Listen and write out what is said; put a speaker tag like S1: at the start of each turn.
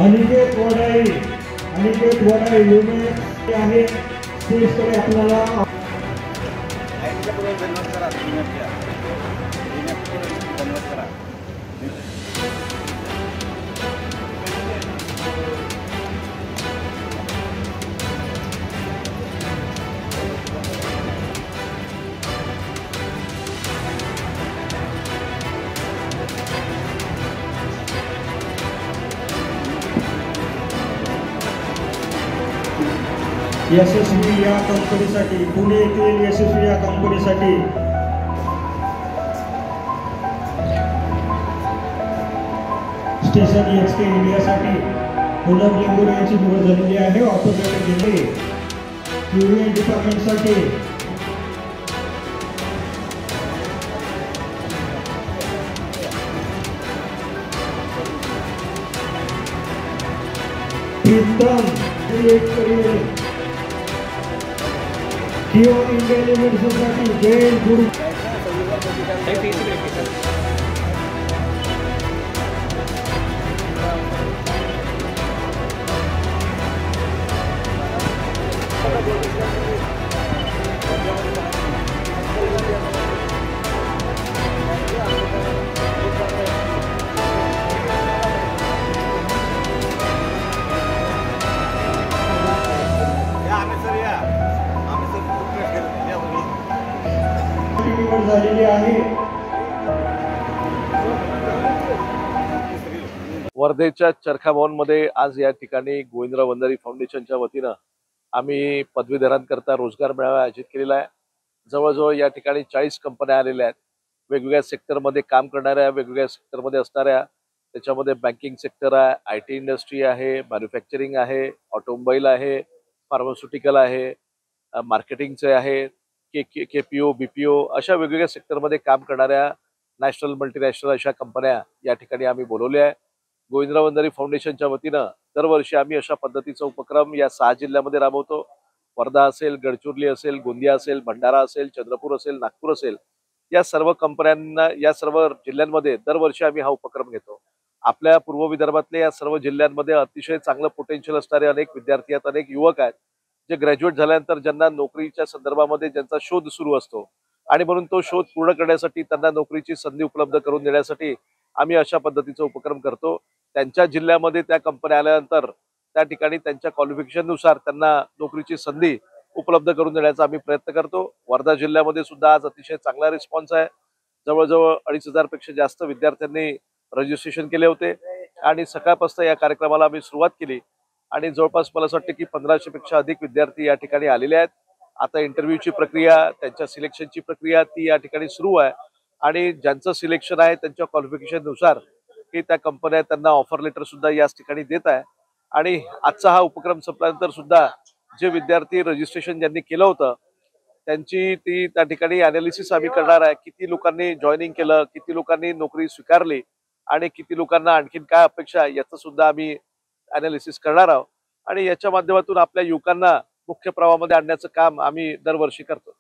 S1: अनिकेत वडाई unit आहे स्टेजकडे आपल्याला यशस्वी या कंपनीसाठी पुणे येथील यशस्वी या कंपनीसाठी स्टेशन एक्सके इंडियासाठी पूनम लिंगोरे यांची निवड झालेली आहे। ऑटोमॅटिक गेले क्युरियन डिपार्टमेंटसाठी किओ इंडिया लिमिटेडसाठी जैन गुरु झालेली आहे।
S2: वर्धेच्या चरखा भवनमध्ये आज या ठिकाणी गोविंदराव वंजारी फाउंडेशनच्या वतीनं आम्ही पदवीधरांकरता रोजगार मेळावा आयोजित केलेला आहे। जवळजवळ या ठिकाणी 40 कंपन्या आलेल्या आहेत। वेगवेगळ्या सेक्टरमध्ये काम करणाऱ्या, वेगवेगळ्या सेक्टरमध्ये असणाऱ्या, त्याच्यामध्ये बँकिंग सेक्टर आहे, IT इंडस्ट्री आहे, मॅन्युफॅक्चरिंग आहे, ऑटोमोबाईल आहे, फार्मास्युटिकल आहे, मार्केटिंगचे आहे, KPO BPO अशा वेगवेगळ्या सेक्टरमध्ये काम करणाऱ्या नॅशनल मल्टीनॅशनल अशा कंपन्या या ठिकाणी आम्ही बोलवल्या आहे। गोविंदराव वंजारी फाउंडेशनच्या वतीनं दरवर्षी आम्ही अशा पद्धतीचा उपक्रम या 6 जिल्ह्यामध्ये राबवतो। वर्धा असेल, गडचिरोली असेल, गोंदिया असेल, भंडारा असेल, चंद्रपूर असेल, नागपूर असेल, या सर्व कंपन्यांना या सर्व जिल्ह्यांमध्ये दरवर्षी आम्ही हा उपक्रम घेतो। आपल्या पूर्व विदर्भातल्या या सर्व जिल्ह्यांमध्ये अतिशय चांगलं पोटेन्शियल असणारे अनेक विद्यार्थी आहेत, अनेक युवक आहेत, जे ग्रॅज्युएट झाल्यानंतर ज्यांना नोकरीच्या संदर्भामध्ये ज्यांचा शोध सुरू असतो आणि म्हणून तो शोध पूर्ण करण्यासाठी त्यांना नोकरीची संधी उपलब्ध करून देण्यासाठी आम्ही अशा पद्धतीचा उपक्रम करतो। त्यांच्या जिल्ह्यामध्ये त्या कंपन्या आल्यानंतर त्या ठिकाणी त्यांच्या क्वालिफिकेशननुसार त्यांना नोकरीची संधी उपलब्ध करून देण्याचा आम्ही प्रयत्न करतो। वर्धा जिल्ह्यामध्ये सुद्धा आज अतिशय चांगला रिस्पॉन्स आहे। जवळजवळ 2,500 पेक्षा जास्त विद्यार्थ्यांनी रजिस्ट्रेशन केले होते आणि सकाळपासून या कार्यक्रमाला आम्ही सुरुवात केली आणि जवळपास मला असं वाटतं की 1500 पेक्षा अधिक विद्यार्थी या ठिकाणी आलेले आहेत। आता इंटरव्ह्यूची प्रक्रिया, त्यांच्या सिलेक्शनची प्रक्रिया ती या ठिकाणी सुरू आहे आणि ज्यांचं सिलेक्शन आहे त्यांच्या क्वालिफिकेशननुसार की त्या कंपन्या त्यांना ऑफर लेटर सुद्धा याच ठिकाणी देत आहे। आणि आजचा हा उपक्रम संपल्यानंतर सुद्धा जे विद्यार्थी रजिस्ट्रेशन ज्यांनी केलं होतं त्यांची ती त्या ठिकाणी अनालिसिस आम्ही करणार आहे। किती लोकांनी जॉईनिंग केलं, किती लोकांनी नोकरी स्वीकारली आणि किती लोकांना आणखीन काय अपेक्षा याचं सुद्धा आम्ही अनालिसिस करणार आहोत आणि याच्या माध्यमातून आपल्या युवकांना मुख्य प्रवाहामध्ये आणण्याचं काम आम्ही दरवर्षी करतो।